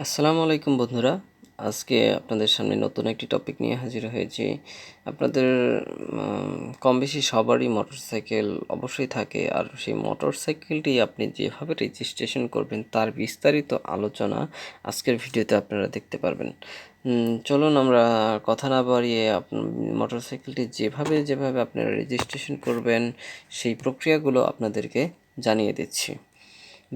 আসসালামু আলাইকুম বন্ধুরা। আজকে আপনাদের সামনে নতুন একটি টপিক নিয়ে হাজির হয়েছি। আপনাদের কম বেশি সবারই মোটরসাইকেল অবশ্যই থাকে, আর সেই মোটরসাইকেলটি আপনি যেভাবে রেজিস্ট্রেশন করবেন তার বিস্তারিত আলোচনা আজকের ভিডিওতে আপনারা দেখতে পারবেন। চলুন আমরা কথা না বাড়িয়ে মোটরসাইকেলটি যেভাবে আপনারা রেজিস্ট্রেশন করবেন সেই প্রক্রিয়াগুলো আপনাদেরকে জানিয়ে দিচ্ছি।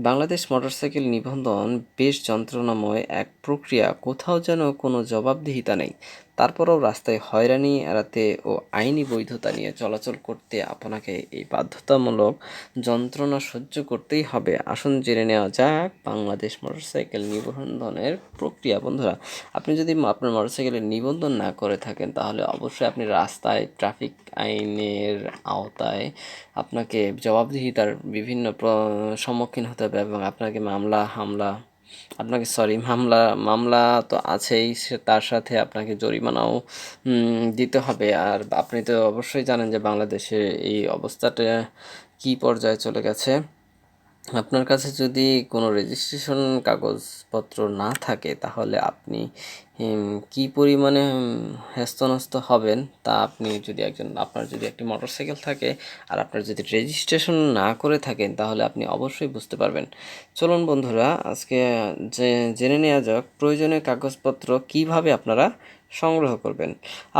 বাংলাদেশ মোটরসাইকেল নিবন্ধন বেশ যন্ত্রণাময় এক প্রক্রিয়া, কোথাও যেন কোনো জবাবদিহিতা নেই। তারপরেও রাস্তায় হয়রানি এড়াতে ও আইনি বৈধতা নিয়ে চলাচল করতে আপনাকে এই বাধ্যতামূলক যন্ত্রণা সহ্য করতেই হবে। আসুন জেনে নেওয়া যাক বাংলাদেশ মোটরসাইকেল নিবন্ধনের প্রক্রিয়া। বন্ধুরা, আপনি যদি আপনার মোটরসাইকেলের নিবন্ধন না করে থাকেন তাহলে অবশ্যই আপনি রাস্তায় ট্রাফিক আইনের আওতায় আপনাকে জবাবদিহিতার বিভিন্ন সম্মুখীন হতে হবে, এবং আপনাকে মামলা তো আছেই, তার সাথে আপনাকে জরিমানাও দিতে হবে। আর আপনি তো অবশ্যই জানেন যে বাংলাদেশে এই অবস্থাটা কী পর্যায়ে চলে গেছে। আপনার কাছে যদি কোনো রেজিস্ট্রেশন কাগজপত্র না থাকে তাহলে আপনি কী পরিমাণে হেস্তনেস্ত হবেন তা আপনি যদি আপনার যদি একটি মোটরসাইকেল থাকে আর আপনার যদি রেজিস্ট্রেশন না করে থাকেন তাহলে আপনি অবশ্যই বুঝতে পারবেন। চলুন বন্ধুরা, আজকে জেনে নেওয়া যাক প্রয়োজনীয় কাগজপত্র কিভাবে আপনারা সংগ্রহ করবেন।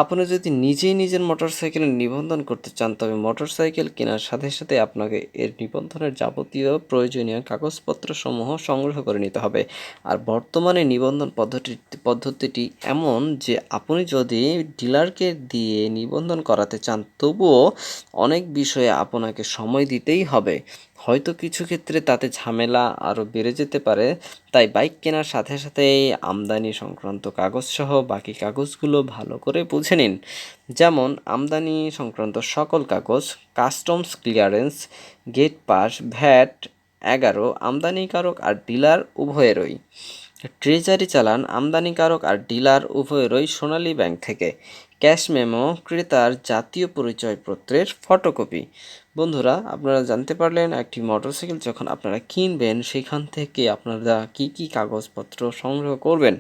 আপনি যদি নিজেই নিজের মোটরসাইকেল নিবন্ধন করতে চান তবে মোটরসাইকেল কেনার সাথে সাথে আপনাকে এর নিবন্ধনের যাবতীয় প্রয়োজনীয় কাগজপত্র সমূহ সংগ্রহ করে নিতে হবে। আর বর্তমানে নিবন্ধন পদ্ধতিটি এমন যে আপনি যদি ডিলারকে দিয়ে নিবন্ধন করাতে চান তবুও অনেক বিষয়ে আপনাকে সময় দিতেই হবে। হয়তো কিছু ক্ষেত্রে তাতে ঝামেলা আরও বেড়ে যেতে পারে। তাই বাইক কেনার সাথে সাথেই আমদানি সংক্রান্ত কাগজসহ বাকি কাগজগুলো ভালো করে বুঝে নিন। যেমন আমদানি সংক্রান্ত সকল কাগজ, customs clearance, gate pass, VAT 11 আমদানিকারক আর ডিলার উভয়েরই। ট্রেজারি চালান আমদানিকারক আর ডিলার উভয়েরই সোনালী ব্যাংক থেকে। ক্যাশ মেমো ক্রেতার জাতীয় পরিচয়পত্রের ফটোকপি। বন্ধুরা, আপনারা জানতে পারলেন একটি মোটরসাইকেল যখন আপনারা কিনবেন সেখান থেকে আপনারা কি কি কাগজপত্র সংগ্রহ করবেন।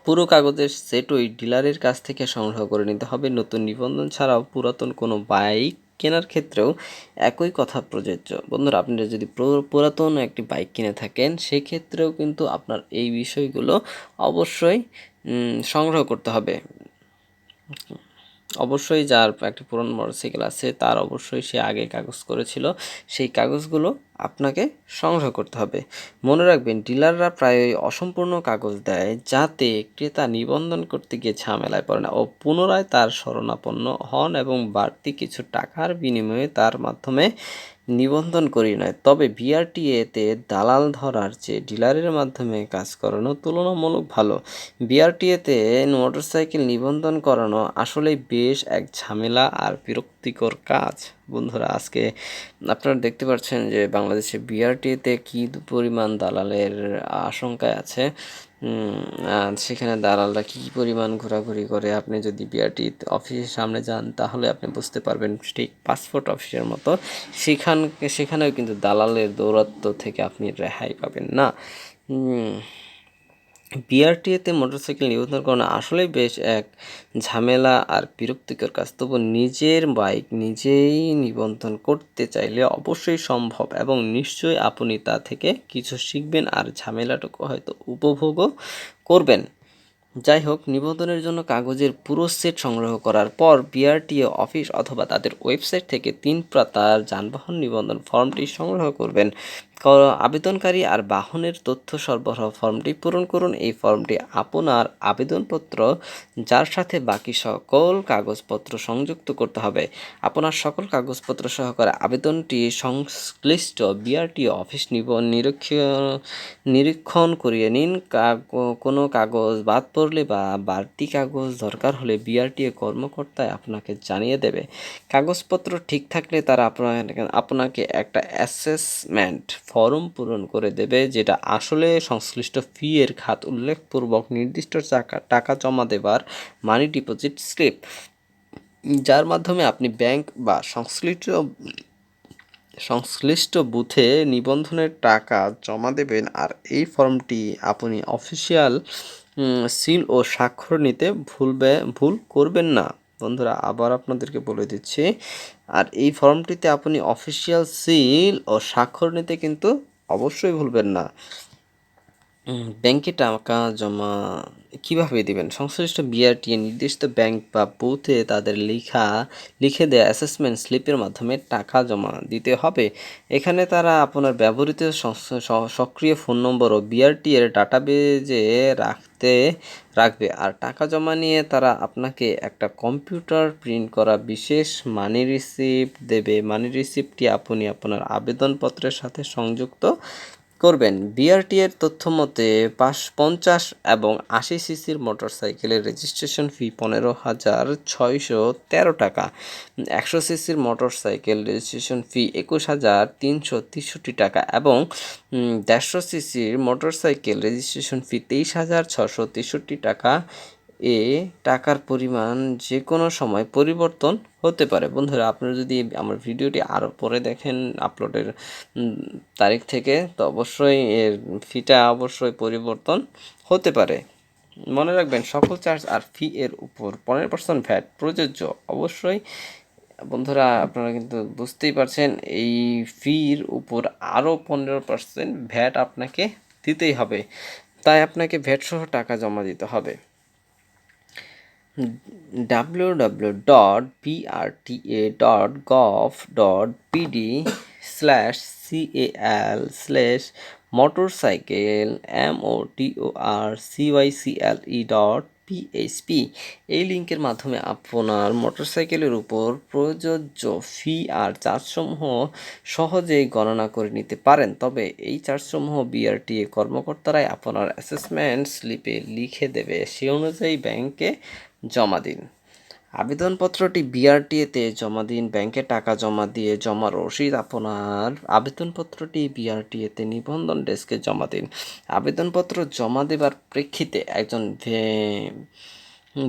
পুরো কাগজের সেটই ডিলারের কাছ থেকে সংগ্রহ করে নিতে হবে। নতুন নিবন্ধন ছাড়াও পুরাতন কোনো বাইক কেনার ক্ষেত্রেও একই কথা প্রযোজ্য। বন্ধুরা, আপনারা যদি পুরাতন একটি বাইক কিনে থাকেন সেক্ষেত্রেও কিন্তু আপনার এই বিষয়গুলো অবশ্যই সংগ্রহ করতে হবে। অবশ্যই যার একটা পুরনো মোটরসাইকেল আছে তার অবশ্যই সে আগে কাগজ করেছিল, সেই কাগজগুলো আপনাকে সংগ্রহ করতে হবে। মনে রাখবেন, ডিলাররা প্রায়ই অসম্পূর্ণ কাগজ দেয় যাতে ক্রেতা নিবন্ধন করতে গিয়ে ঝামেলায় পড়ে না ও পুনরায় তার শরণাপন্ন হন এবং বাড়তি কিছু টাকার বিনিময়ে তার মাধ্যমে নিবন্ধন করিয়ে নেয়। তবে বিআরটিএতে দালাল ধরার চেয়ে ডিলারের মাধ্যমে কাজ করানো তুলনামূলক ভালো। বিআরটিএতে মোটরসাইকেল নিবন্ধন করানো আসলেই বেশ এক ঝামেলা আর বিরক্তিকর কাজ। বন্ধুরা, আজকে আপনারা দেখতে পাচ্ছেন যে বাংলাদেশে বিআরটিএতে কী পরিমাণ দালালের আশঙ্কায় আছে। আর সেখানে দালালরা কী পরিমাণ ঘোরাঘুরি করে। আপনি যদি বিআরটি অফিসের সামনে যান তাহলে আপনি বুঝতে পারবেন, ঠিক পাসপোর্ট অফিসের মতো সেখানেও কিন্তু দালালের দৌরাত্ম্য থেকে আপনি রেহাই পাবেন না। বিআরটিএতে মোটরসাইকেল নিবন্ধন করানো আসলেই বেশ এক ঝামেলা আর বিরক্তিকর কাজ। তবু নিজের বাইক নিজেই নিবন্ধন করতে চাইলে অবশ্যই সম্ভব, এবং নিশ্চয়ই আপনি তা থেকে কিছু শিখবেন আর ঝামেলাটুকু হয়তো উপভোগও করবেন। যাই হোক, নিবন্ধনের জন্য কাগজের পুরো সেট সংগ্রহ করার পর বিআরটিএ অফিস অথবা তাদের ওয়েবসাইট থেকে 3 পাতার যানবাহন নিবন্ধন ফর্মটি সংগ্রহ করবেন। আবেদনকারী আর বাহনের তথ্য সরবরাহ ফর্মটি পূরণ করুন। এই ফর্মটি আপনার আবেদনপত্র যার সাথে বাকি সকল কাগজপত্র সংযুক্ত করতে হবে। আপনার সকল কাগজপত্র সহকারে আবেদনটি সংশ্লিষ্ট বিআরটিএ অফিস নিরীক্ষণ করিয়ে নিন। কোনো কাগজ বাদ পড়লে বা বাড়তি কাগজ দরকার হলে বিআরটিএ কর্মকর্তায় আপনাকে জানিয়ে দেবে। কাগজপত্র ঠিক থাকলে তারা আপনাকে একটা অ্যাসেসমেন্ট ফর্ম পূরণ করে দেবে, যেটা আসলে সংশ্লিষ্ট ফি এর খাত উল্লেখপূর্বক নির্দিষ্ট টাকা জমা দেবার মানি ডিপোজিট স্লিপ, যার মাধ্যমে আপনি ব্যাংক বা সংশ্লিষ্ট সংশ্লিষ্ট বুথে নিবন্ধনের টাকা জমা দেবেন। আর এই ফর্মটি আপনি অফিসিয়াল সিল ও স্বাক্ষর নিতে ভুল করবেন না। বন্ধুরা আবার আপনাদেরকে বলে দিচ্ছি, আর এই ফর্মটিতে আপনি অফিসিয়াল সিল ও স্বাক্ষর নিতে কিন্তু অবশ্যই ভুলবেন না। ব্যাংকে টাকা জমা কিভাবে দিবেন? সংশ্লিষ্ট বিআরটি নির্দিষ্ট ব্যাংক বা বুথে তাদের লিখে দেয়া অ্যাসেসমেন্ট স্লিপের মাধ্যমে টাকা জমা দিতে হবে। এখানে তারা আপনার ব্যবহৃত সক্রিয় ফোন নম্বর ও বিআরটি এর ডাটাবেজে রাখবে। আর টাকা জমা নিয়ে তারা আপনাকে একটা কম্পিউটার প্রিন্ট করা বিশেষ মানি রিসিপ্ট দেবে। মানি রিসিপ্টটি আপনি আপনার আবেদনপত্রের সাথে সংযুক্ত করবেন। বিআরটি এর তথ্য মতে 50 এবং 80 সিসির মোটরসাইকেলের রেজিস্ট্রেশন ফি 15,613 টাকা, 100 সিসির মোটরসাইকেল রেজিস্ট্রেশন ফি 21,363 টাকা এবং 150 সিসির মোটরসাইকেল রেজিস্ট্রেশন ফি 23,663 টাকা। এ টাকার পরিমাণ যে কোনো সময় পরিবর্তন হতে পারে। বন্ধুরা আপনারা যদি আমার ভিডিওটি আরও পরে দেখেন আপলোডের তারিখ থেকে, তো অবশ্যই এর ফিটা অবশ্যই পরিবর্তন হতে পারে। মনে রাখবেন সকল চার্জ আর ফি এর উপর 15% ভ্যাট প্রযোজ্য। অবশ্যই বন্ধুরা আপনারা কিন্তু বুঝতেই পারছেন, এই ফির উপর আরও 15% ভ্যাট আপনাকে দিতেই হবে, তাই আপনাকে ভ্যাট সহ টাকা জমা দিতে হবে। www.prta.gov.bd/cal এই লিঙ্কের মাধ্যমে আপনার মোটরসাইকেলের উপর প্রযোজ্য ফি আর চার্জসমূহ সহজেই গণনা করে নিতে পারেন। তবে এই চার্জসমূহ বিআরটিএ কর্মকর্তারাই আপনার অ্যাসেসমেন্ট স্লিপে লিখে দেবে, সে অনুযায়ী ব্যাংকে জমা দিন। আবেদনপত্রটি বিআরটিএতে জমা দিন। ব্যাংকে টাকা জমা দিয়ে জমা রসিদ আপনার আবেদনপত্রটি বিআরটিএতে নিবন্ধন ডেস্কে জমা দিন। আবেদনপত্র জমা দেবার প্রেক্ষিতে একজন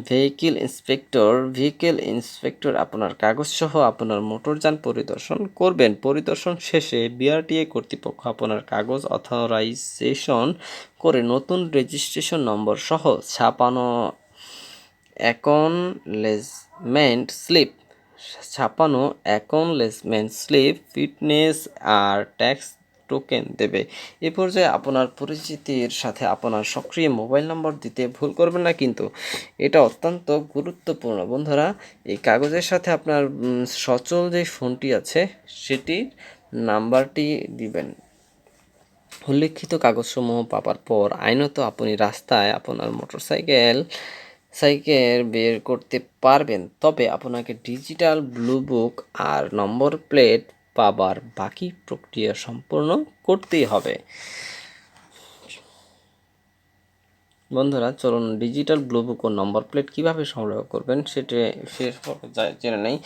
ভেহিকেল ইন্সপেক্টর আপনার কাগজসহ আপনার মোটরযান পরিদর্শন করবেন। পরিদর্শন শেষে বিআরটিএ কর্তৃপক্ষ আপনার কাগজ অথরাইজেশন করে নতুন রেজিস্ট্রেশন নম্বর সহ ছাপানো অ্যাকনলেজমেন্ট স্লিপ, ফিটনেস আর ট্যাক্স টোকেন দেবে। এ পর্যায়ে আপনার পরিচিতির সাথে আপনার সক্রিয় মোবাইল নম্বর দিতে ভুল করবেন না, কিন্তু এটা অত্যন্ত গুরুত্বপূর্ণ। বন্ধুরা এই কাগজের সাথে আপনার সচল যে ফোনটি আছে সেটির নাম্বারটি দিবেন। উল্লিখিত কাগজসমূহ পাওয়ার পর আইনত আপনি রাস্তায় আপনার মোটরসাইকেল বের করতে পারবেন। তবে আপনাকে ডিজিটাল ব্লু বুক আর নম্বর প্লেট পাবার বাকি প্রক্রিয়া সম্পূর্ণ করতেই হবে। বন্ধুরা চলুন ডিজিটাল ব্লু বুক ও নম্বর প্লেট কীভাবে সংগ্রহ করবেন সেটা জেনে নেই।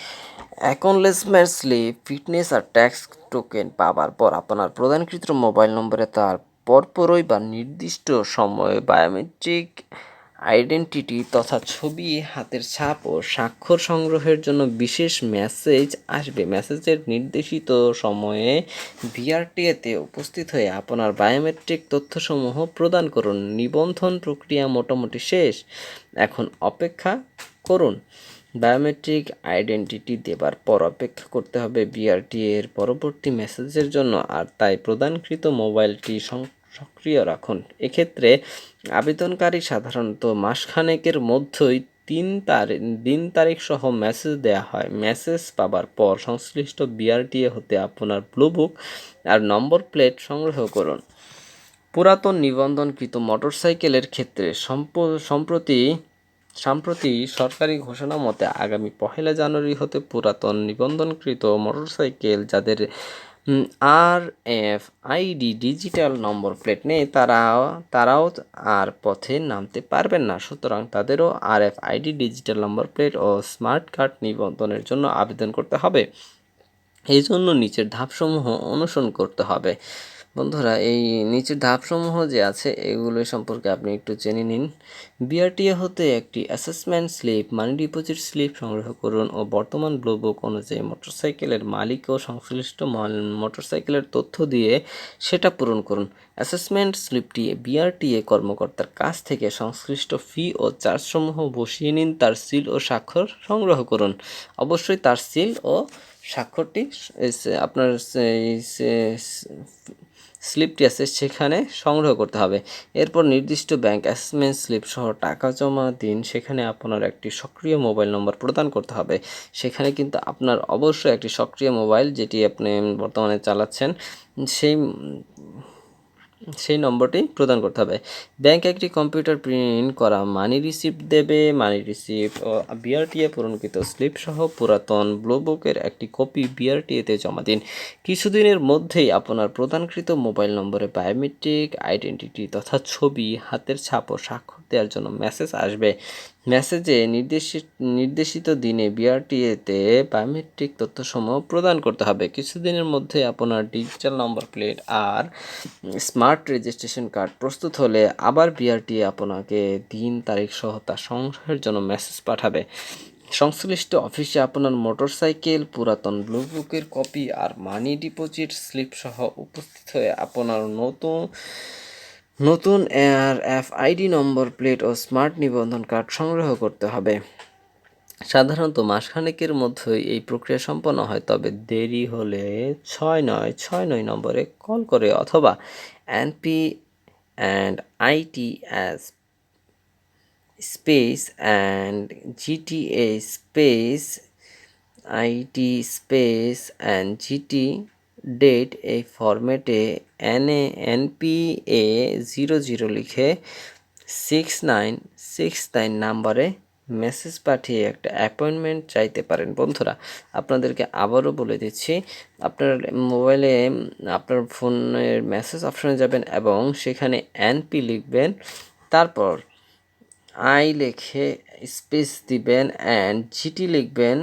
অ্যাকনলেজমেন্ট স্লিপ, ফিটনেস আর ট্যাক্স টোকেন পাওয়ার পর আপনার প্রদানকৃত মোবাইল নম্বরে তার পরপরই বা নির্দিষ্ট সময়ে বায়োমেট্রিক আইডেন্টিটি তথা ছবি, হাতের ছাপ ও স্বাক্ষর সংগ্রহের জন্য বিশেষ মেসেজ আসবে। মেসেজের নির্দেশিত সময়ে বিআরটিএতে উপস্থিত হয়ে আপনার বায়োমেট্রিক তথ্যসমূহ প্রদান করুন। নিবন্ধন প্রক্রিয়া মোটামুটি শেষ, এখন অপেক্ষা করুন। বায়োমেট্রিক আইডেন্টিটি দেবার পর অপেক্ষা করতে হবে বিআরটিএর পরবর্তী মেসেজের জন্য, আর তাই প্রদানকৃত মোবাইলটি সক্রিয় রাখুন। এক্ষেত্রে আবেদনকারী সাধারণত মাসখানেকের মধ্যেই দিন তারিখ সহ মেসেজ দেওয়া হয়। মেসেজ পাবার পর সংশ্লিষ্ট বিআরটিএ হতে আপনার ব্লু বুক আর নম্বর প্লেট সংগ্রহ করুন। পুরাতন নিবন্ধনকৃত মোটরসাইকেলের ক্ষেত্রে সম্প্রতি সরকারি ঘোষণা মতে আগামী 1 জানুয়ারি হতে পুরাতন নিবন্ধনকৃত মোটরসাইকেল যাদের RFID ডিজিটাল নম্বর প্লেট নেই তারাও আর পথে নামতে পারবেন না। সুতরাং তাদেরও RFID ডিজিটাল নম্বর প্লেট ও স্মার্ট কার্ড নিবন্ধনের জন্য আবেদন করতে হবে। এই জন্য নিচের ধাপসমূহ অনুসরণ করতে হবে। বন্ধুরা, এই নিচের ধাপসমূহ যে আছে এগুলো সম্পর্কে আপনি একটু জেনে নিন। বিআরটিএ হতে একটি assessment slip, money deposit slip সংগ্রহ করুন ও বর্তমান ব্লু বুক অনুযায়ী মোটরসাইকেলের মালিক ও সংশ্লিষ্ট মোটরসাইকেলের তথ্য দিয়ে সেটা পূরণ করুন। অ্যাসেসমেন্ট স্লিপটি বিআরটিএ কর্মকর্তার কাছ থেকে সংশ্লিষ্ট ফি ও চার্জসমূহ বসিয়ে নিন, তার সিল ও স্বাক্ষর সংগ্রহ করুন। অবশ্যই তার সিল ও স্বাক্ষরটি আপনার স্লিপটি আছে সেখানে সংগ্রহ করতে হবে। এরপর নির্দিষ্ট ব্যাংক অ্যাসেসমেন্ট স্লিপ সহ টাকা জমা দিন। সেখানে আপনার একটি সক্রিয় মোবাইল নম্বর প্রদান করতে হবে। সেখানে কিন্তু আপনার অবশ্যই একটি সক্রিয় মোবাইল যেটি আপনি বর্তমানে চালাচ্ছেন সেই সেই নম্বরটি প্রদান করতে হবে। ব্যাংক একটি কম্পিউটার প্রিন্ট করা মানি রিসিপ্ট দেবে। মানি রিসিপ্ট ও বিআরটিএ পূরণকৃত স্লিপ সহ পুরাতন ব্লু বুকের একটি কপি বিআরটিএতে জমা দিন। কিছুদিনের মধ্যেই আপনার প্রদানকৃত মোবাইল নম্বরে বায়োমেট্রিক আইডেন্টিটি তথা ছবি, হাতের ছাপ ও স্বাক্ষর দেওয়ার জন্য মেসেজ আসবে। মেসেজে নির্দেশিত দিনে বিআরটিএতে বায়োমেট্রিক তথ্যসমূহ প্রদান করতে হবে। কিছুদিনের মধ্যে আপনার ডিজিটাল নম্বর প্লেট আর স্মার্ট রেজিস্ট্রেশন কার্ড প্রস্তুত হলে আবার বিআরটিএ আপনাকে দিন তারিখ সহ তা সংগ্রহের জন্য মেসেজ পাঠাবে। সংশ্লিষ্ট অফিসে আপনার মোটরসাইকেল, পুরাতন ব্লু বুকের কপি আর মানি ডিপোজিট স্লিপ সহ উপস্থিত হয়ে আপনার নতুন এফআইডি নম্বর প্লেট ও স্মার্ট নিবন্ধন কার্ড সংগ্রহ করতে হবে। সাধারণত মাসখানেকের মধ্যেই এই প্রক্রিয়া সম্পন্ন হয়, তবে দেরি হলে 6969 নম্বরে কল করে অথবা NP and ITS space and GTA space IT space and GT date এই ফরম্যাটে এনপিএ 00 লিখে 6969 নাম্বারে মেসেজ পাঠিয়ে একটা অ্যাপয়েন্টমেন্ট চাইতে পারেন। বন্ধুরা, আপনাদেরকে আবারও বলে দিচ্ছি, আপনার মোবাইলে আপনার ফোনের মেসেজ অপশনে যাবেন এবং সেখানে এনপি লিখবেন, তারপর আই লিখে স্পেস দিবেন অ্যান্ড জিটি লিখবেন,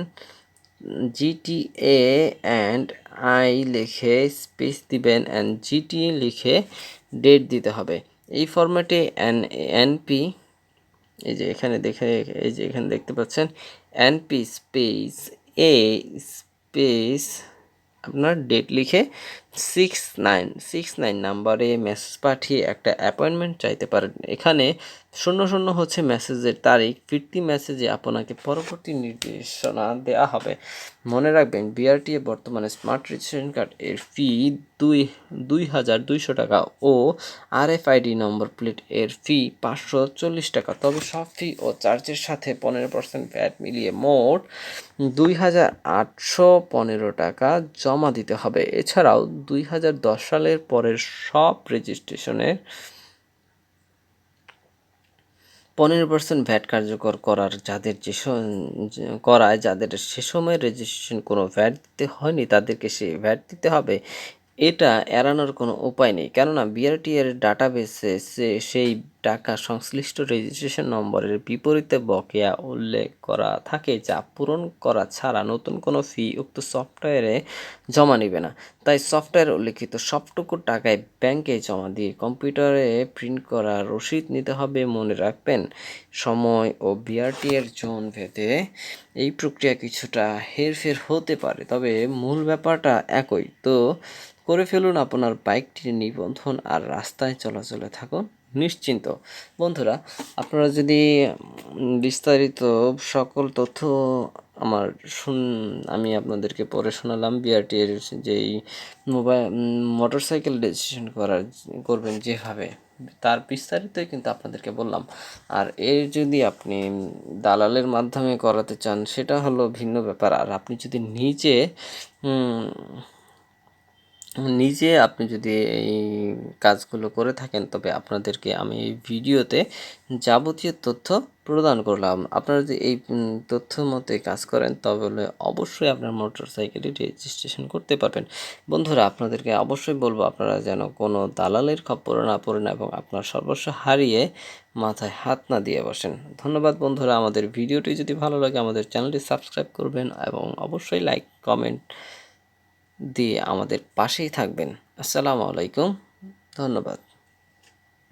জিটিএ অ্যান্ড আই লিখে স্পেস দিবেন অ্যান্ড জিটি লিখে ডেট দিতে হবে। এই ফরম্যাটে এনপি এই যে এখানে দেখতে পাচ্ছেন এনপি স্পেস এ স্পেস আপনার ডেট লিখে 6969 নাম্বারে মেসেজ পাঠিয়ে একটা অ্যাপয়েন্টমেন্ট চাইতে পারেন। এখানে 00 হচ্ছে মেসেজের তারিখ, ফিরতি মেসেজে আপনাকে পরবর্তী নির্দেশনা দেওয়া হবে। মনে রাখবেন, বিআরটিএ বর্তমানে স্মার্ট রেজিস্ট্রেশন কার্ড এর ফি 2200 টাকা ও আরএফআইডি নম্বর প্লেট এর ফি 540 টাকা। তবে সব ফি ও চার্জের সাথে 15% ভ্যাট মিলিয়ে মোট 2815 টাকা জমা দিতে হবে। এছাড়াও 2010 সালের পরের সব রেজিস্ট্রেশনের 15% ভ্যাট কার্যকর যাদের সে সময় রেজিস্ট্রেশন কোনো ভ্যাট দিতে হয়নি তাদেরকে সেই ভ্যাট দিতে হবে। এটা এড়ানোর কোনো উপায় নেই, কেননা বিআরটি এর ডাটাবেসে সেই টাকা সংশ্লিষ্ট রেজিস্ট্রেশন নম্বরের বিপরীতে বকেয়া উল্লেখ করা থাকে, যা পূরণ করা ছাড়া নতুন কোনো ফি উক্ত সফটওয়্যারে জমা নেবে না। তাই সফটওয়্যারে উল্লেখিত সবটুকু টাকায় ব্যাংকে জমা দিয়ে কম্পিউটারে প্রিন্ট করা রসিদ নিতে হবে। মনে রাখবেন, সময় ও বিআরটি এর জোন ভেদে এই প্রক্রিয়া কিছুটা হেরফের হতে পারে, তবে মূল ব্যাপারটা একই। তো করে ফেলুন আপনার বাইকটির নিবন্ধন আর রাস্তায় চলাচলে থাকুন নিশ্চিন্ত। বন্ধুরা, আপনারা যদি বিস্তারিত সকল তথ্য আমার আমি আপনাদেরকে পড়ে শোনালাম বিআরটি এর যেই মোটরসাইকেল রেজিস্ট্রেশন করবেন যেভাবে, তার বিস্তারিতই কিন্তু আপনাদেরকে বললাম। আর এর যদি আপনি দালালের মাধ্যমে করাতে চান সেটা হলো ভিন্ন ব্যাপার। আর আপনি যদি আপনি যদি এই কাজগুলো করে থাকেন, তবে আপনাদেরকে আমি এই ভিডিওতে যাবতীয় তথ্য প্রদান করলাম। আপনারা যদি এই তথ্য মতে কাজ করেন তবে অবশ্যই আপনার মোটরসাইকেলটি রেজিস্ট্রেশন করতে পারবেন। বন্ধুরা, আপনাদেরকে অবশ্যই বলবো আপনারা যেন কোনো দালালের খপ্পরে না পড়েন এবং আপনার সর্বস্ব হারিয়ে মাথায় হাত না দিয়ে বসেন। ধন্যবাদ বন্ধুরা। আমাদের ভিডিওটি যদি ভালো লাগে আমাদের চ্যানেলটি সাবস্ক্রাইব করবেন এবং অবশ্যই লাইক কমেন্ট দিয়ে আমাদের পাশেই থাকবেন। আসসালামু আলাইকুম। ধন্যবাদ।